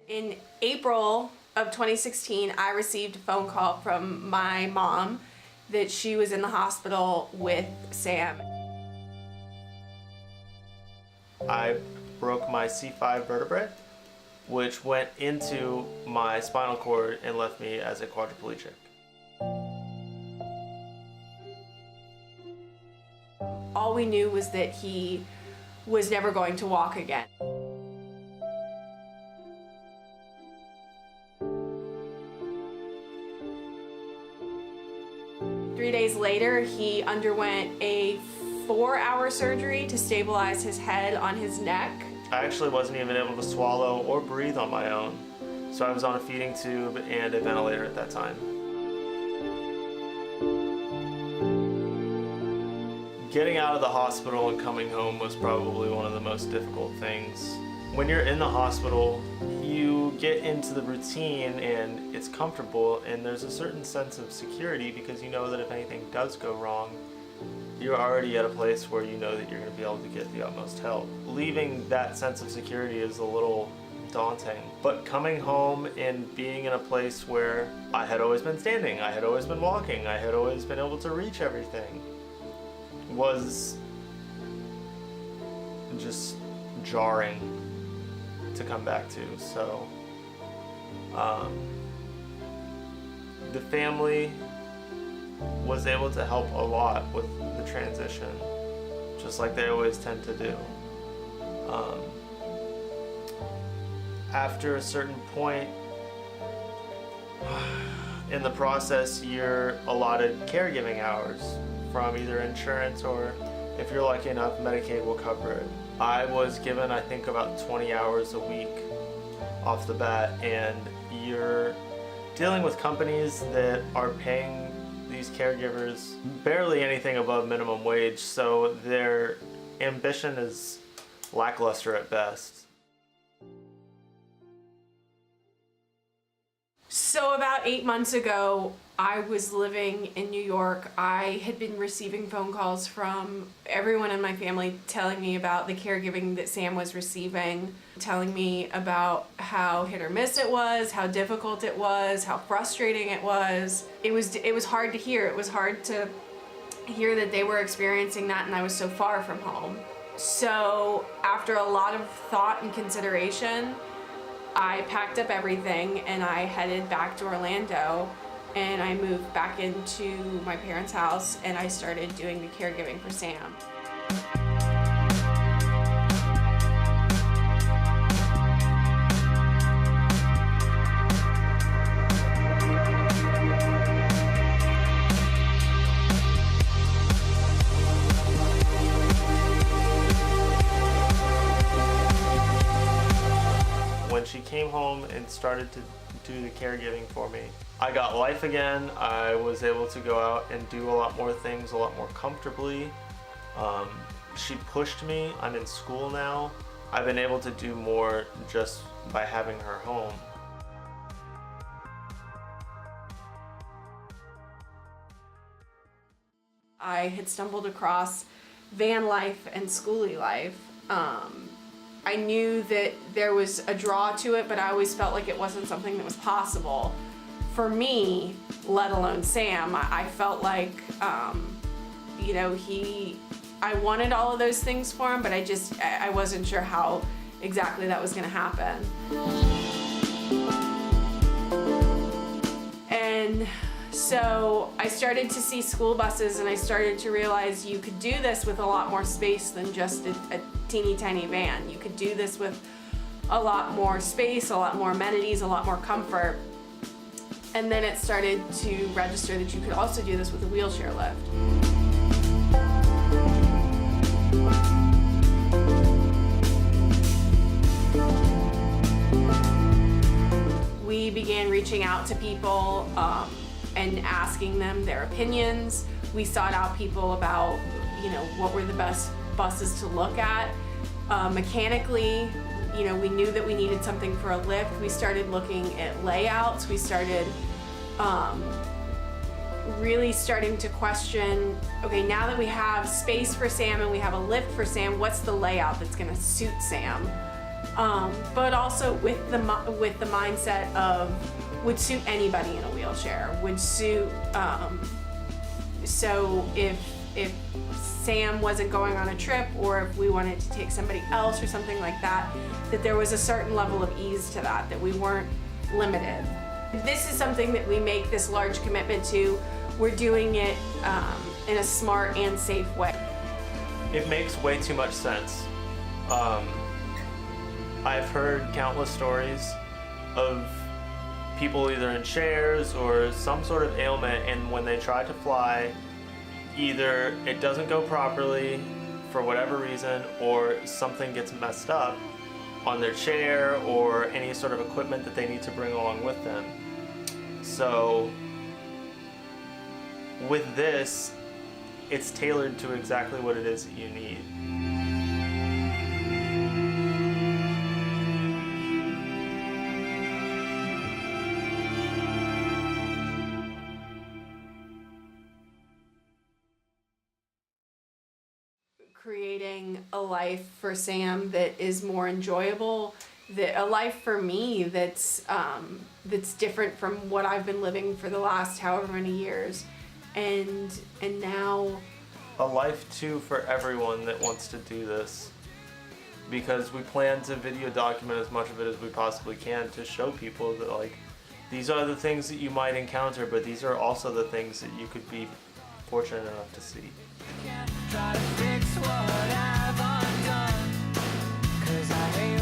In April of 2016, I received a phone call from my mom that she was in the hospital with Sam. I broke my C5 vertebrae, which went into my spinal cord and left me as a quadriplegic. All we knew was that he was never going to walk again. Three days later, he underwent a 4-hour surgery to stabilize his head on his neck. I actually wasn't even able to swallow or breathe on my own, so I was on a feeding tube and a ventilator at that time. Getting out of the hospital and coming home was probably one of the most difficult things. When you're in the hospital, you get into the routine and it's comfortable, and there's a certain sense of security because you know that if anything does go wrong, you're already at a place where you know that you're going to be able to get the utmost help. Leaving that sense of security is a little daunting, but coming home and being in a place where I had always been standing, I had always been walking, I had always been able to reach everything was just jarring to come back to. So the family was able to help a lot with the transition, just like they always tend to do. After a certain point in the process, you're allotted caregiving hours from either insurance, or if you're lucky enough, Medicaid will cover it. I was given, I think, about 20 hours a week off the bat, and you're dealing with companies that are paying these caregivers barely anything above minimum wage, so their ambition is lackluster at best. So about 8 months ago, I was living in New York. I had been receiving phone calls from everyone in my family telling me about the caregiving that Sam was receiving, telling me about how hit or miss it was, how difficult it was, how frustrating it was. It was hard to hear. It was hard to hear that they were experiencing that and I was so far from home. So after a lot of thought and consideration, I packed up everything and I headed back to Orlando, and I moved back into my parents' house and I started doing the caregiving for Sam. When she came home and started to do the caregiving for me, I got life again. I was able to go out and do a lot more things a lot more comfortably. She pushed me. I'm in school now. I've been able to do more just by having her home. I had stumbled across van life and schoolie life. I knew that there was a draw to it, but I always felt like it wasn't something that was possible for me, let alone Sam. I felt like, you know, I wanted all of those things for him, but I wasn't sure how exactly that was gonna happen. And so I started to see school buses, and I started to realize you could do this with a lot more space than just a teeny tiny van. You could do this with a lot more space, a lot more amenities, a lot more comfort. And then it started to register that you could also do this with a wheelchair lift. We began reaching out to people and asking them their opinions. We sought out people about, you know, what were the best buses to look at. Mechanically, you know, we knew that we needed something for a lift. We started looking at layouts. We started really starting to question, okay, now that we have space for Sam and we have a lift for Sam, what's the layout that's gonna suit Sam? but also with the mindset of would suit anybody in a wheelchair, would suit, so if Sam wasn't going on a trip, or if we wanted to take somebody else or something like that, that there was a certain level of ease to that, that we weren't limited. This is something that we make this large commitment to. We're doing it in a smart and safe way. It makes way too much sense. I've heard countless stories of people either in chairs or some sort of ailment, and when they try to fly, either it doesn't go properly for whatever reason, or something gets messed up on their chair or any sort of equipment that they need to bring along with them. So with this, it's tailored to exactly what it is that you need. Creating a life for Sam that is more enjoyable, that a life for me that's different from what I've been living for the last however many years, and now a life too for everyone that wants to do this, because we plan to video document as much of it as we possibly can to show people that, like, these are the things that you might encounter, but these are also the things that you could be fortunate enough to see. Try to fix what I've undone, 'cause I hate